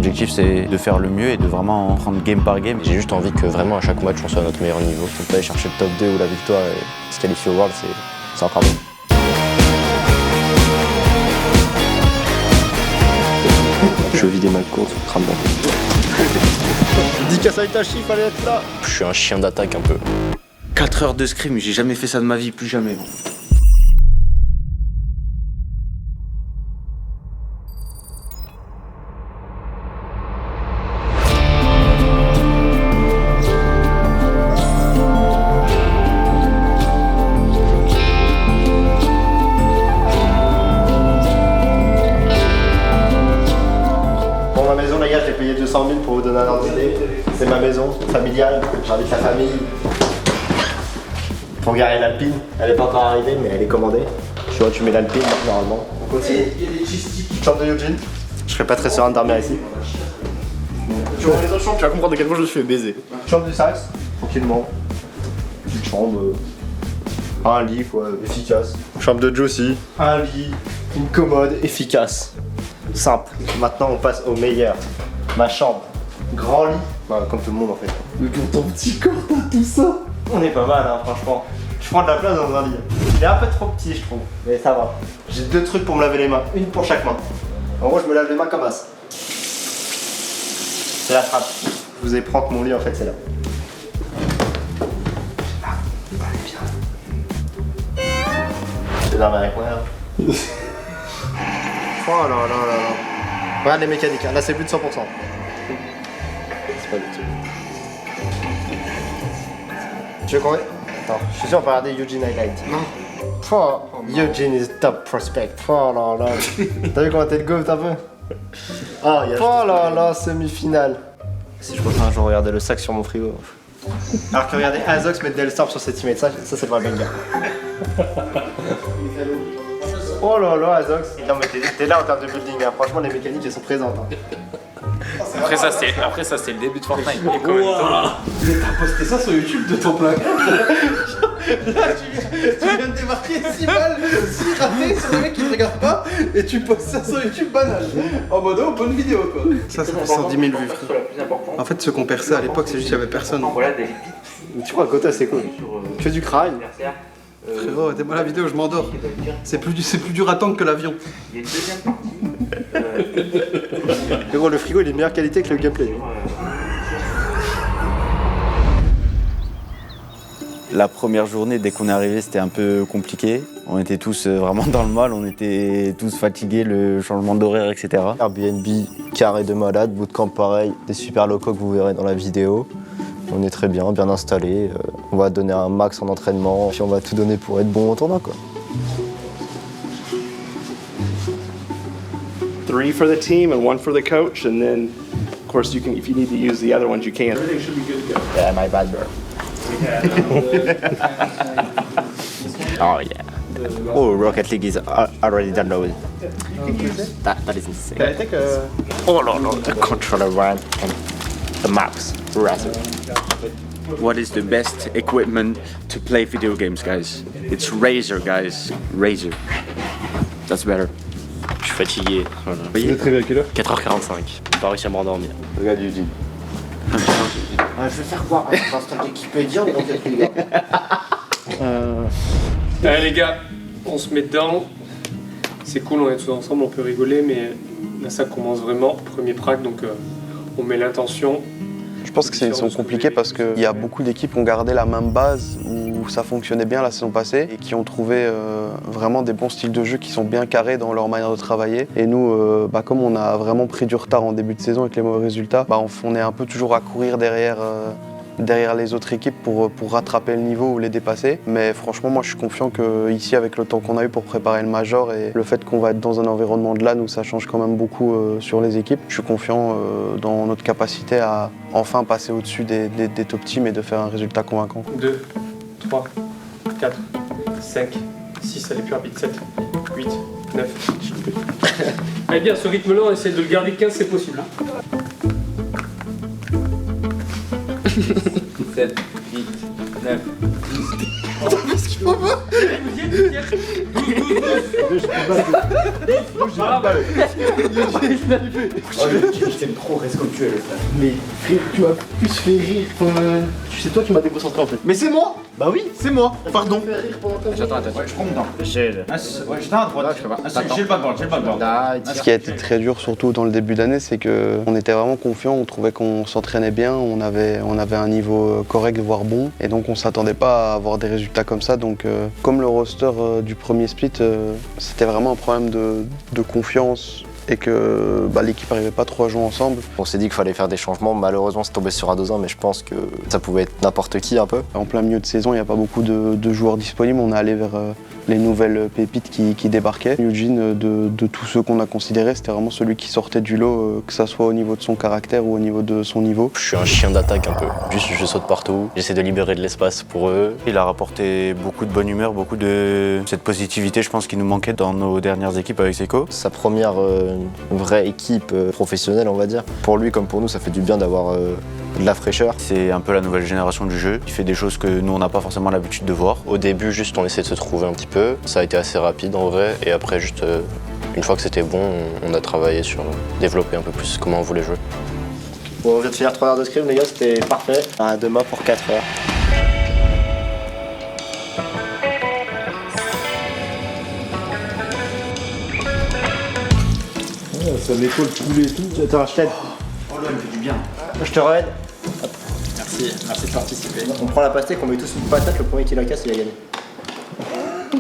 L'objectif c'est de faire le mieux et de vraiment prendre game par game. J'ai juste envie que vraiment à chaque match on soit à notre meilleur niveau. Si on peut aller chercher le top 2 ou la victoire et se qualifier au World, c'est encore mieux. Je vis des mal courtes, crame bon. Dis Kasaitachi, il fallait être là. Je suis un chien d'attaque un peu. 4 heures de scrim, j'ai jamais fait ça de ma vie, plus jamais. Bon, ma maison, les gars, j'ai payé 200 000 pour vous donner un ordre d'idée. C'est ma maison familiale, j'invite la famille. Pour garer l'Alpine, elle est pas encore arrivée, mais elle est commandée. Tu vois, tu mets l'Alpine normalement. On continue. Chambre de Eugene. Je serais pas très serein de dormir ici. Tu vois les autres chambres, tu vas comprendre à quel point je me suis fait baiser. Chambre du Sax, tranquillement. Petite chambre. Un lit, quoi, efficace. Chambre de Josie. Un lit, une commode, efficace. Simple. Maintenant, on passe au meilleur. Ma chambre. Grand lit. Bah, comme tout le monde en fait. Mais pour ton petit corps, t'as tout ça. On est pas mal, hein, franchement. Je prends de la place dans un lit. Il est un peu trop petit, je trouve. Mais ça va. J'ai 2 trucs pour me laver les mains. Une pour chaque main. En gros, je me lave les mains comme as. C'est la trappe. Je vous ai prendre mon lit, en fait, c'est là. C'est là, avec moi. Oh là là là là. Regarde les mécaniques, hein. Là c'est plus de 100%. C'est pas du tout. Tu veux qu'on... Attends, je suis sûr on peut regarder Eugene Highlight. Non. Oh, Eugene is top prospect. Oh là là. T'as vu comment t'es le goat un peu? Ah, oh là là, semi-finale. Si je reprends un jour regarder le sac sur mon frigo. Alors que regarder Azox mettre Delstorm sur ses teammates, ça c'est pas le banger. Oh là là, Azox. Non mais t'es là en termes de building, hein. Franchement les mécaniques elles sont présentes. Hein. Après ça c'est le début de Fortnite. Et combien de temps Mais t'as posté ça sur YouTube de ton placard. Là tu viens de démarquer 6 balles, 6 ratés sur des mecs qui te regardent pas et tu postes ça sur YouTube banal. En mode oh bonne vidéo quoi. Ça fait 110 000 vues frère. En fait ceux qu'on perçait à l'époque c'est juste qu'il y avait personne. Tu vois à côté c'est cool. Que du crâne. Frérot, arrêtez-moi la vidéo, je m'endors. C'est plus dur à attendre que l'avion. Frérot, le frigo il est de meilleure qualité que le gameplay. La première journée, dès qu'on est arrivé, c'était un peu compliqué. On était tous vraiment dans le mal, on était tous fatigués, le changement d'horaire, etc. Airbnb, carré de malade, bootcamp pareil, des super locaux que vous verrez dans la vidéo. On est très bien installé. On va donner un max en entraînement, puis on va tout donner pour être bon au tournoi quoi. 3 for the team and 1 for the coach, and then of course you can, if you need to use the other ones you can. Everything should be good to go. Yeah, my bad bro. Oh yeah. Oh, Rocket League is already downloaded. That is insane. I think Oh no no, the controller one and the max. Razzle. What is the best equipment to play video games, guys? It's Razer, guys. Razer. That's better. Je suis fatigué. Voilà. vous êtes réveillé à quelle heure? 4h45. J'ai pas réussi à m'endormir. Regarde Eugene. Je vais faire quoi? L'instant Wikipédia ou Rocket League? Allez les gars, on se met dedans. C'est cool, on est tous ensemble, on peut rigoler, mais là ça commence vraiment. Premier prac, donc on met l'intention. Je pense que sont compliqués parce qu'il y a beaucoup d'équipes qui ont gardé la même base où ça fonctionnait bien la saison passée et qui ont trouvé vraiment des bons styles de jeu qui sont bien carrés dans leur manière de travailler. Et nous, comme on a vraiment pris du retard en début de saison avec les mauvais résultats, on est un peu toujours à courir derrière les autres équipes pour rattraper le niveau ou les dépasser. Mais franchement, moi je suis confiant qu'ici, avec le temps qu'on a eu pour préparer le Major et le fait qu'on va être dans un environnement de LAN où ça change quand même beaucoup sur les équipes, je suis confiant dans notre capacité à enfin passer au-dessus des top teams et de faire un résultat convaincant. 2, 3, 4, 5, 6, allez plus rapide, 7, 8, 9. Allez bien, ce rythme-là, on essaie de le garder 15, c'est possible. 7, 8, 9, 10. Parce qu'il faut pas. J'aime trop Rescoptuel. Mais frère, tu m'as plus fait rire. C'est toi qui m'as déconcentré en fait. Mais c'est moi. Bah oui, c'est moi. Pardon. Attends, je prends mon temps. J'étais à droite. J'ai le backboard, Ce qui a été très dur, surtout dans le début d'année, c'est qu'on était vraiment confiants, on trouvait qu'on s'entraînait bien, on avait un niveau correct, voire bon, et donc on s'attendait pas à avoir des résultats comme ça. Donc comme le roster du premier split, c'était vraiment un problème de confiance et que l'équipe n'arrivait pas trop à jouer ensemble. On s'est dit qu'il fallait faire des changements. Malheureusement, c'est tombé sur A2-1, mais je pense que ça pouvait être n'importe qui un peu. En plein milieu de saison, il n'y a pas beaucoup de joueurs disponibles. On est allé vers les nouvelles pépites qui débarquaient. Eugene, de tous ceux qu'on a considérés, c'était vraiment celui qui sortait du lot, que ça soit au niveau de son caractère ou au niveau de son niveau. Je suis un chien d'attaque un peu. Juste, je saute partout. J'essaie de libérer de l'espace pour eux. Il a rapporté beaucoup de bonne humeur, beaucoup de cette positivité, je pense, qui nous manquait dans nos dernières équipes avec Seco. Sa première vraie équipe professionnelle, on va dire. Pour lui comme pour nous, ça fait du bien d'avoir de la fraîcheur. C'est un peu la nouvelle génération du jeu. Il fait des choses que nous, on n'a pas forcément l'habitude de voir. Au début, juste, on essayait de se trouver un petit peu. Ça a été assez rapide en vrai. Et après, juste, une fois que c'était bon, on a travaillé sur développer un peu plus comment on voulait jouer. Bon, on vient de finir 3 heures de scrim, les gars, c'était parfait. Demain pour 4 heures. Ça m'écoule poulet et tout. Attends, je t'aide. Oh là, il me fait du bien. Je te raide. Merci de participer. On prend la pastèque, on met tous une patate, le premier qui la casse, il a gagné.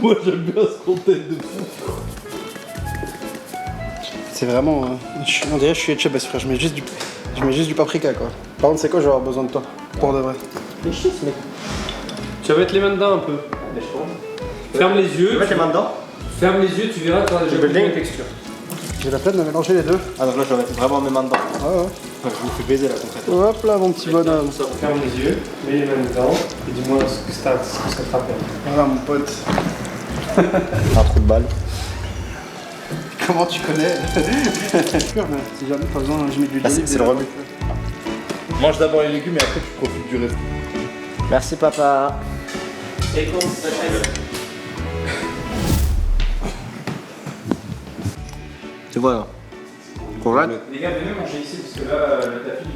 Moi j'aime bien ce contenu de fou. C'est vraiment. On dirait que je suis Etchebest, frère. Je mets juste du paprika quoi. Par contre, c'est quoi, je vais avoir besoin de toi. Pour de vrai. Les chiffres, mec. Tu vas mettre les mains dedans un peu. Ferme les yeux. Tu veux mettre les mains dedans? Ferme les yeux, tu verras, tu auras déjà building. une texture. J'ai la peine de mélanger les deux. Ah, donc là, je dois mettre vraiment mes mains dedans. Ouais. Je me fais baiser là, concrètement. Hop là, mon petit bonhomme. Ferme les yeux, mets les mains dedans et dis-moi ce que ça te rappelle. Voilà, mon pote. Un trou de balle. Comment tu connais? Si jamais pas besoin, je mets du Là, c'est le remue. Mange d'abord les légumes et après tu profites du reste. Merci, papa. Et comment ça s'appelle? Tu vois là. Conrad? Les gars, venez manger ici parce que là, le tapis.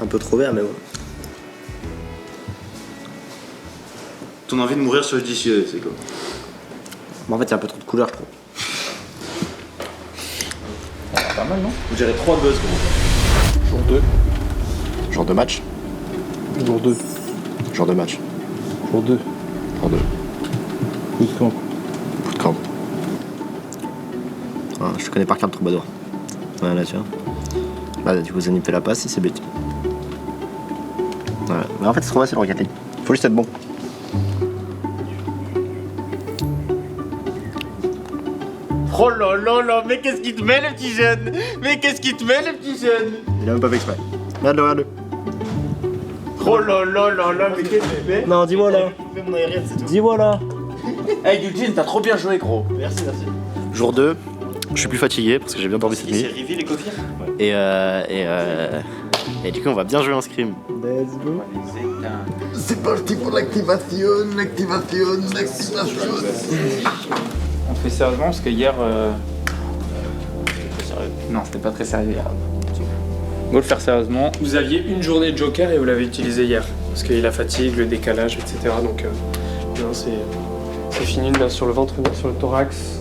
Un peu trop vert, mais ouais. Ton envie de mourir sur le délicieux, c'est quoi? Mais en fait, il y a un peu trop de couleurs, je trouve. Pas mal, non? Vous direz 3 buzz, gros. Jour 2. Genre de match? Jour 2. Genre de match. Jour 2. Genre de Bootcamp. bootcamp. Ah, je connais par cœur le troubadour. Ouais, là, tu vois. Là, du coup, Zani fait la passe, il s'est bêté. Voilà. Mais en fait, c'est trop facile, regardez. Faut juste être bon. Oh là là là, mais qu'est-ce qui te met le petit jeune? Mais qu'est-ce qui te met le petit jeune? Il a même pas fait exprès. Regarde-le, regarde-le. Oh là là là là, mais qu'est-ce que tu fais? Non, dis-moi là. Dis-moi là. Hey Eugene, t'as trop bien joué, gros. Merci, merci. Jour 2, je suis plus fatigué parce que j'ai bien dormi cette nuit. Rivi les coffres? Et du coup, on va bien jouer en scrim. Let's go. C'est parti pour l'activation. On fait sérieusement parce que hier. Non, c'était pas très sérieux hier. Go le faire sérieusement. Vous aviez une journée de joker et vous l'avez utilisé hier. Parce qu'il y a la fatigue, le décalage, etc. Donc, non, c'est fini. Là, sur le ventre, là, sur le thorax.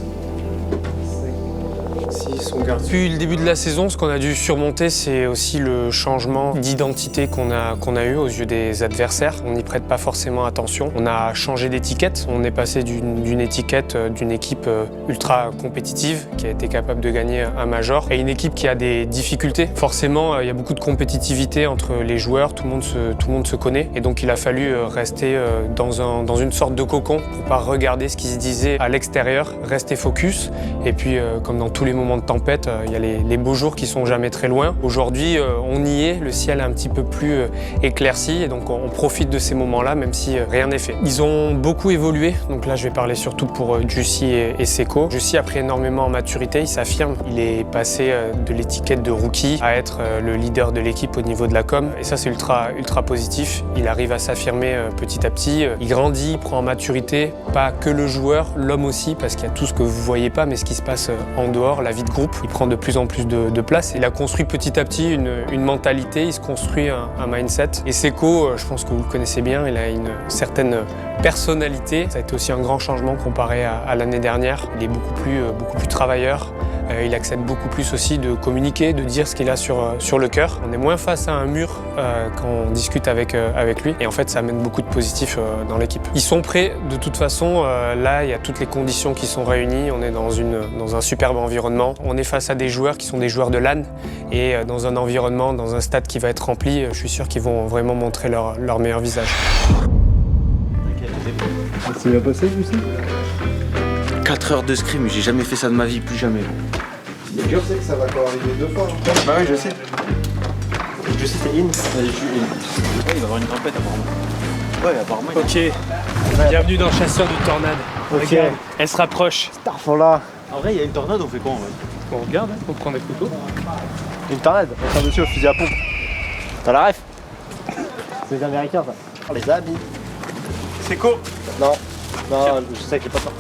6, on garde. Depuis le début de la saison, ce qu'on a dû surmonter, c'est aussi le changement d'identité qu'on a eu aux yeux des adversaires. On n'y prête pas forcément attention. On a changé d'étiquette. On est passé d'une étiquette d'une équipe ultra compétitive qui a été capable de gagner un major et une équipe qui a des difficultés. Forcément, il y a beaucoup de compétitivité entre les joueurs. Tout le monde se connaît. Et donc, il a fallu rester dans une sorte de cocon pour pas regarder ce qui se disait à l'extérieur, rester focus. Et puis, comme dans tous les moments de tempête, compète, il y a les beaux jours qui sont jamais très loin. Aujourd'hui, on y est, le ciel est un petit peu plus éclairci et donc on profite de ces moments-là même si rien n'est fait. Ils ont beaucoup évolué, donc là je vais parler surtout pour Jussi et Seko. Jussi a pris énormément en maturité, il s'affirme. Il est passé de l'étiquette de rookie à être le leader de l'équipe au niveau de la com et ça c'est ultra positif. Il arrive à s'affirmer petit à petit, il grandit, il prend en maturité, pas que le joueur, l'homme aussi parce qu'il y a tout ce que vous voyez pas mais ce qui se passe en dehors, la vie de groupe. Il prend de plus en plus de place. Il a construit petit à petit une mentalité, il se construit un mindset. Et Seko, je pense que vous le connaissez bien, il a une certaine personnalité. Ça a été aussi un grand changement comparé à l'année dernière. Il est beaucoup plus travailleur. Il accepte beaucoup plus aussi de communiquer, de dire ce qu'il a sur le cœur. On est moins face à un mur quand on discute avec lui. Et en fait, ça amène beaucoup de positif dans l'équipe. Ils sont prêts de toute façon. Là, il y a toutes les conditions qui sont réunies. On est dans un superbe environnement. On est face à des joueurs qui sont des joueurs de LAN. Et dans un environnement, dans un stade qui va être rempli, je suis sûr qu'ils vont vraiment montrer leur meilleur visage. C'est bien passé, Jussi? 4 heures de scrim, j'ai jamais fait ça de ma vie, plus jamais. Je sais que ça va encore arriver 2 fois. Bah oui, je sais. Je sais, c'est in. Il va y avoir une tempête apparemment. Ouais, apparemment. Ok, bienvenue dans Chasseur de Tornade. Ok. Regarde, elle se rapproche. Starfall-là. En vrai, il y a une tornade, on fait quoi en vrai? On regarde, on prend des photos. Une tornade. On tire dessus au fusil à pompe. T'as la ref? C'est les Américains, ça. Oh, les habits. Seko. Non, je sais que j'ai pas peur.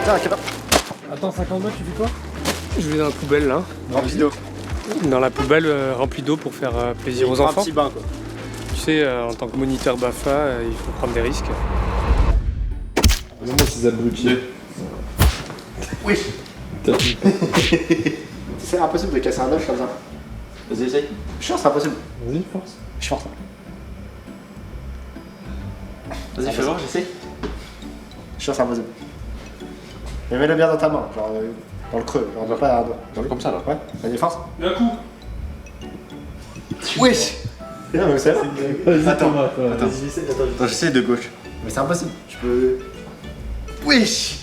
Tiens, un Attends, 50 mètres, tu fais quoi? Je vais dans la poubelle là. Rempli d'eau. Dans la poubelle remplie d'eau pour faire plaisir aux Un enfants. petit bain, quoi. Tu sais, en tant que moniteur BAFA, il faut prendre des risques. Donne-moi ces abrutis. Oui. C'est impossible de casser un œuf comme ça. Vas-y, essaye. Je suis sûr, c'est impossible. Vas-y, force. Je force. Vas-y, fais voir, j'essaye. Je suis sûr, c'est impossible. Mais mets-le bien dans ta main, genre dans le creux, genre pas un doigt. Genre comme ça là. Ouais, vas-y, force. D'un coup. Wesh. Non, mais c'est là. Attends, Attends. j'essaie de gauche. Mais c'est impossible, je peux. Wesh.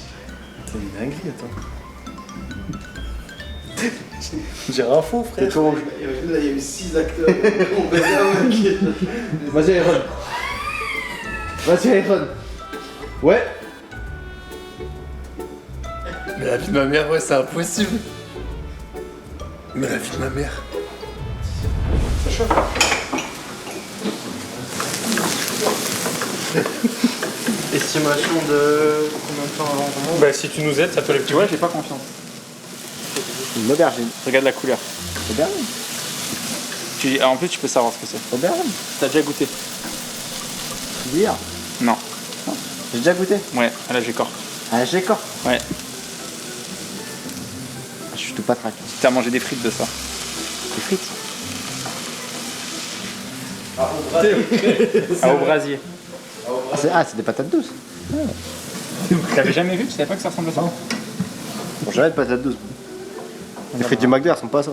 C'est une dinguerie, attends. J'ai rien faux, frère. C'est tout rouge. Là, il y a eu 6 acteurs. Vas-y, Iron. Vas-y, Iron. Ouais. Mais la vie de ma mère, ouais, c'est impossible. Mais la vie de ma mère. C'est chaud. Estimation de combien de temps avant qu'on monte? Bah, si tu nous aides, ça peut les petits. Ouais, j'ai pas confiance. Une aubergine. Regarde la couleur. Aubergine. En plus, tu peux savoir ce que c'est. Aubergine. T'as déjà goûté? Hier. Non. J'ai déjà goûté. Ouais, là j'ai corps. Ah, j'ai corps. Ouais. Je suis tout pas traque. T'as mangé des frites de ça. Des frites. Ah, au brasier. C'est des patates douces. T'avais jamais vu? Tu savais pas que ça ressemble à ça? Bon, jamais de patates douces. Les frites du McDo, elles sont pas ça.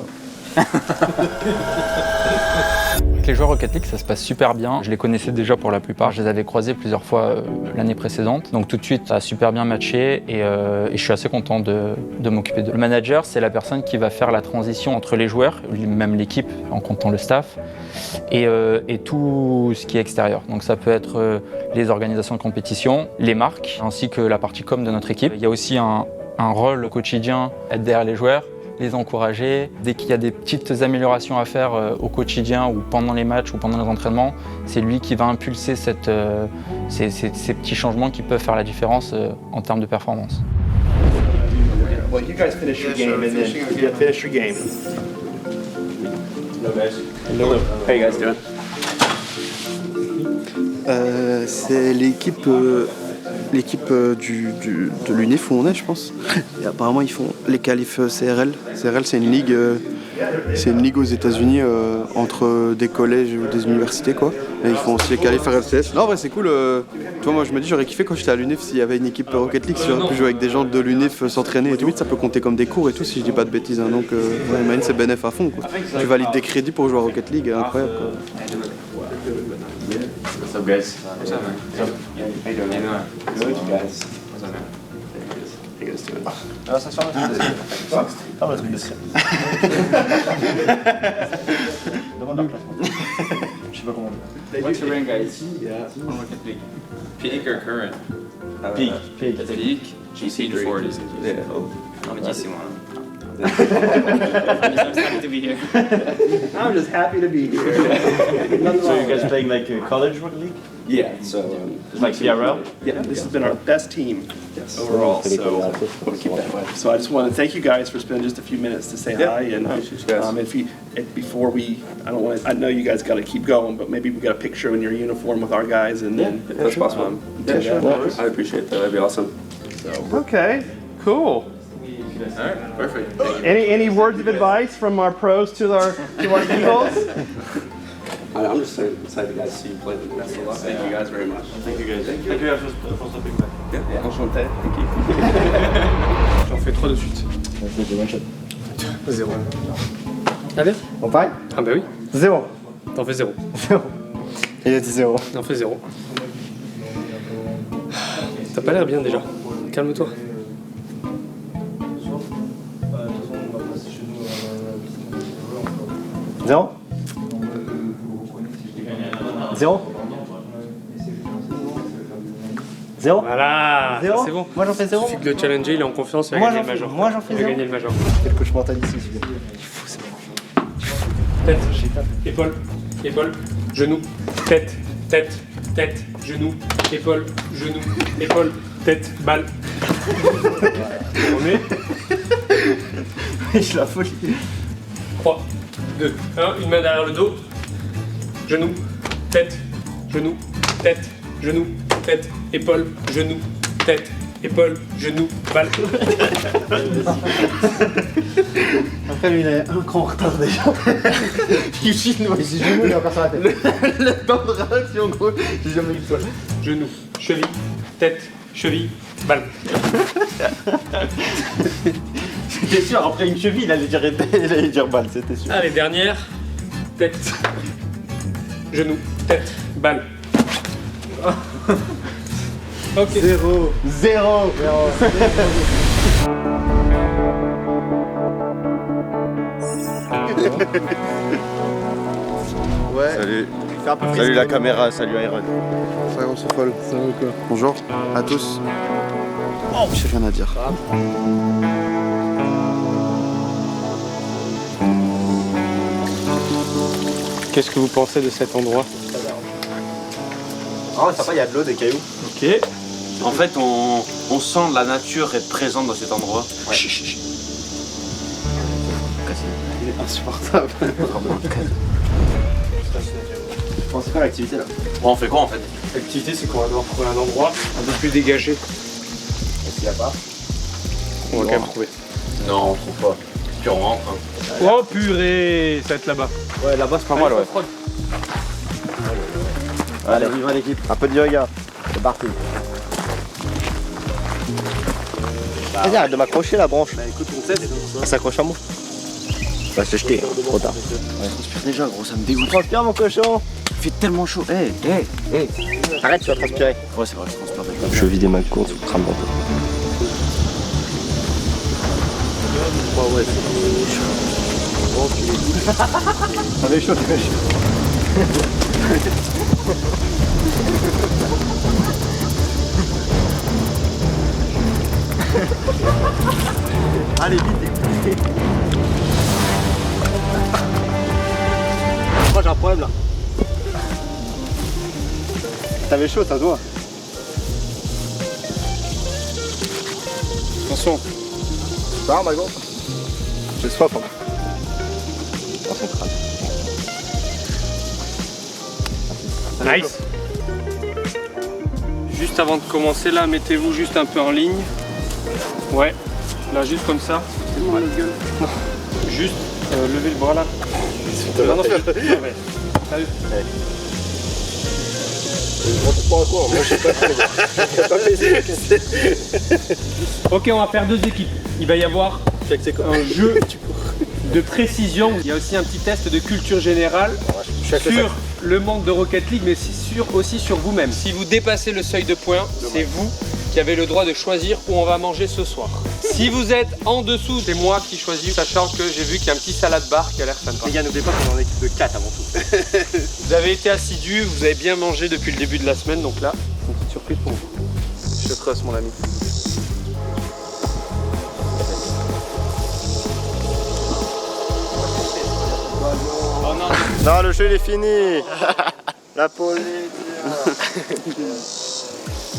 Avec les joueurs Rocket League, ça se passe super bien. Je les connaissais déjà pour la plupart. Je les avais croisés plusieurs fois l'année précédente. Donc tout de suite, ça a super bien matché et je suis assez content de m'occuper d'eux. Le manager, c'est la personne qui va faire la transition entre les joueurs, même l'équipe, en comptant le staff, et tout ce qui est extérieur. Donc ça peut être les organisations de compétition, les marques, ainsi que la partie com de notre équipe. Il y a aussi un rôle au quotidien, être derrière les joueurs, les encourager. Dès qu'il y a des petites améliorations à faire au quotidien ou pendant les matchs ou pendant les entraînements, c'est lui qui va impulser ces petits changements qui peuvent faire la différence en termes de performance. Well, you guys finish your game and then finish your game. Hello guys. Hello. How you guys doing? C'est l'équipe de l'UNIF où on est, je pense. Et apparemment, ils font les qualifs CRL. CRL, c'est une ligue aux États-Unis entre des collèges ou des universités, quoi. Et ils font aussi les qualifs RLCS. Non, en vrai, c'est cool. Tu vois, moi, je me dis, j'aurais kiffé quand j'étais à l'UNIF s'il y avait une équipe Rocket League, si j'aurais pu jouer avec des gens de l'UNIF, s'entraîner et tout. Ça peut compter comme des cours et tout, si je dis pas de bêtises. Hein. Donc, Mine, c'est bénéf à fond, quoi. Tu valides des crédits pour jouer à Rocket League, incroyable, quoi. What's up, guys? What's up, man? How you doing? Good, you guys? What's up, man? Hey, guys. to it. Ah, ça se ferme le truc de cire. Ferme le truc de cire. Demande leur classement. Je sais pas comment. What's your rank, guys? On Rocket League. Peak or current? Peak. Peak. GC 40. Yeah. I'm a GC 1. I'm happy to be here. I'm just happy to be here. So you guys playing like college Rocket League? Yeah, so It's like CRL? yeah, this has been our best team overall, so we'll keep that way. So I just want to thank you guys for spending just a few minutes to say hi, and before I know you guys got to keep going, but maybe we got a picture in your uniform with our guys, and then if that's possible. do that. I appreciate that. That'd be awesome. Okay, cool. Alright, perfect. Any words of advice from our pros to our Eagles? I'm just excited guys to see you play the best of luck. Thank you guys very much. Thank you guys. Thank you guys for stopping by. Yeah, enchanté. Thank you. J'en fais 3 de suite. One shot. 0. Allez. On pareil? Ah bah oui. 0. T'en fais 0. 0. Il a dit 0. T'en fais 0. T'as pas l'air bien déjà. Calme-toi. Zéro. 0. 0. Voilà. Zéro. C'est bon. Moi j'en fais 0. Il suffit que le challenger, il est en confiance, il va Moi, gagner j'en le fais- major. moi, j'en fais Il va zéro. gagner le major. Quel coach mental ici, celui-là. Tête, épaule, épaule, genou, tête, tête, tête, genou, épaule, genou, épaule, tête, balle. On est Je la folie. 3, 2, 1, une main derrière le dos, genou, tête, genou, tête, genou, tête, épaule, genou, tête, épaule, genou, balle. Après lui il est un cran en retard déjà. Eugene, moi j'ai jamais eu encore sur la tête. Le temps de réaction gros, j'ai jamais eu ça. Genou, cheville, tête, cheville, balle. C'était sûr, après une cheville il allait dire balle, c'était sûr. Allez, dernière, tête, genou, tête, balle. Ok. 0. 0. Ouais. Salut. Fais un peu Salut la caméra, salut Iron. Ça on se folle. Ça va quoi? Bonjour à tous. Oh, j'ai rien à dire. Qu'est-ce que vous pensez de cet endroit? Oh sympa, il y a de l'eau, des cailloux. Ok. En fait, on sent la nature être présente dans cet endroit. Ouais. Il est insupportable. Bon, c'est quoi l'activité là? Bon, on fait quoi en fait? L'activité, c'est qu'on va devoir trouver un endroit un peu plus dégagé. Est-ce qu'il y a pas? On va quand même trouver. Non, on trouve pas. Puis on rentre. Hein. Oh purée, ça va être là-bas. Ouais, là-bas c'est pas mal, ouais. Allez, vive l'équipe. Un peu de yoga. C'est parti. Vas-y, arrête de m'accrocher la branche. Bah écoute, on teste. Ça s'accroche à moi. Bah c'est jeté, trop tard. Ouais, je transpire déjà, gros, ça me dégoûte. Transpire mon cochon. Il fait tellement chaud. Hey. Arrête, tu vas transpirer. Ouais, c'est vrai, je transpire déjà. Je vais vider ma course, je crame un peu. Ouais, t'avais chaud, t'avais chaud. Allez, vite. Moi j'ai un problème là. T'avais chaud, ça se voit. Attention. Non, ma grande. J'ai soif. Hein. Nice. Juste avant de commencer là, mettez-vous juste un peu en ligne. Ouais, là juste comme ça. Ouais. Non. Juste levez le bras là. Non, fais. Ah ouais. Salut. Ok, on va faire deux équipes. Il va y avoir un jeu de précision. Il y a aussi un petit test de culture générale sur le monde de Rocket League, mais aussi sur vous-même. Si vous dépassez le seuil de points, c'est vous qui avez le droit de choisir où on va manger ce soir. Si vous êtes en dessous, c'est moi qui choisis, sachant que j'ai vu qu'il y a un petit salade bar qui a l'air sympa. Les gars, n'oubliez pas qu'on est en équipe de 4 avant tout. Vous avez été assidus, vous avez bien mangé depuis le début de la semaine, donc là, une petite surprise pour vous. Je te trust, mon ami. Non, le jeu il est fini. La police.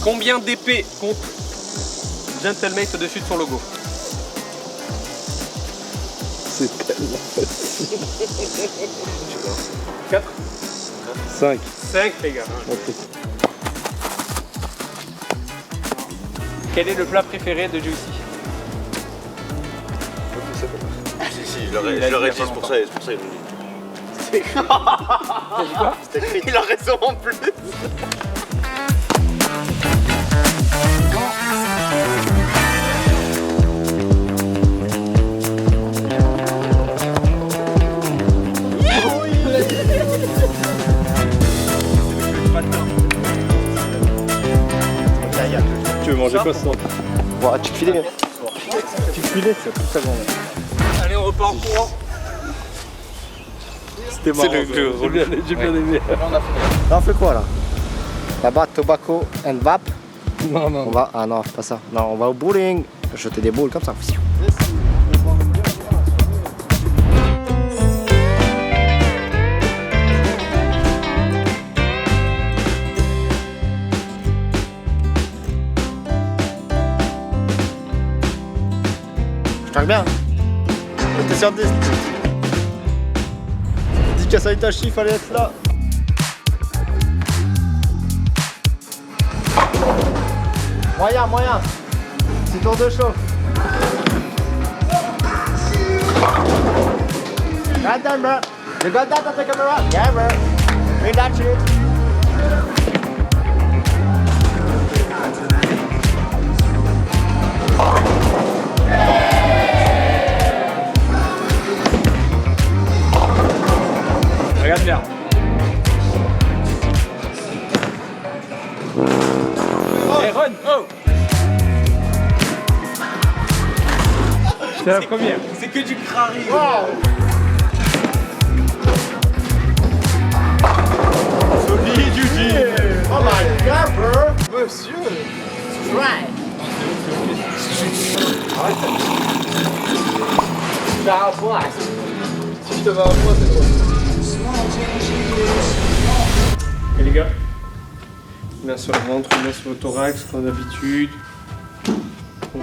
Combien d'épées compte Gentlemate au-dessus de son logo? C'est tellement facile. 4 5. 5 les gars. Quel est le plat préféré de Juicy? Si, je l'aurais dit, c'est pour ça il me dit. Il a raison en plus. Tu veux manger quoi ce soir? Bon, tu filet. Tu filet, c'est tout ça. Allez, on repart en courant. C'était marrant. J'ai bien aimé. Là, on fait quoi là? Là-bas, tobacco and vape. Non. On va. Ah non, pas ça. Non, on va au bowling. Jeter des boules comme ça. Je traque bien. T'es sur 10. Dédicace à Itachi, fallait être là. Moyen. Petit tour de chauffe. God damn, bro. You got that on the camera? Yeah, bro. Relax it. Regarde bien. Hey, run! Oh! C'est la première. C'est que du crari. Wow. Solide, Judy. Oh my god, bro. Monsieur. Right. Si je te vas à moi, c'est toi. Et les gars, main sur le ventre, main sur le thorax, comme d'habitude.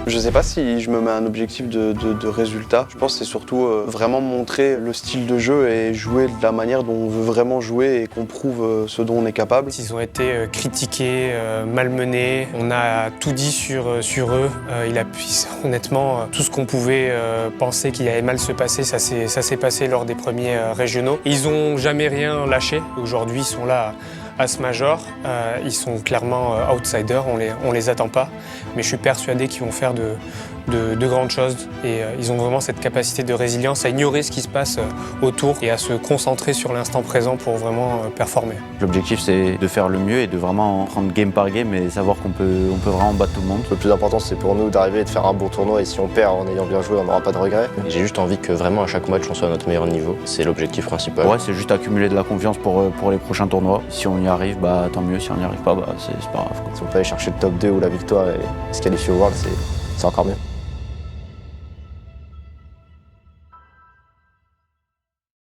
Je sais pas si je me mets un objectif de résultat. Je pense que c'est surtout vraiment montrer le style de jeu et jouer de la manière dont on veut vraiment jouer et qu'on prouve ce dont on est capable. Ils ont été critiqués, malmenés. On a tout dit sur eux. Honnêtement, tout ce qu'on pouvait penser qu'il allait mal se passer, ça s'est passé lors des premiers régionaux. Ils n'ont jamais rien lâché. Aujourd'hui, ils sont là à ce major. Ils sont clairement outsiders, on les attend pas. Mais je suis persuadé qu'ils vont faire de grandes choses. Et ils ont vraiment cette capacité de résilience à ignorer ce qui se passe autour et à se concentrer sur l'instant présent pour vraiment performer. L'objectif, c'est de faire le mieux et de vraiment prendre game par game et savoir qu'on peut vraiment battre tout le monde. Le plus important, c'est pour nous d'arriver et de faire un bon tournoi. Et si on perd en ayant bien joué, on n'aura pas de regrets. J'ai juste envie que vraiment à chaque match on soit à notre meilleur niveau. C'est l'objectif principal. Ouais, c'est juste accumuler de la confiance pour les prochains tournois. Si on y arrive, bah tant mieux. Si on n'y arrive pas, bah c'est pas grave. Si on peut aller chercher le top 2 ou la victoire et se qualifier au World, c'est encore mieux.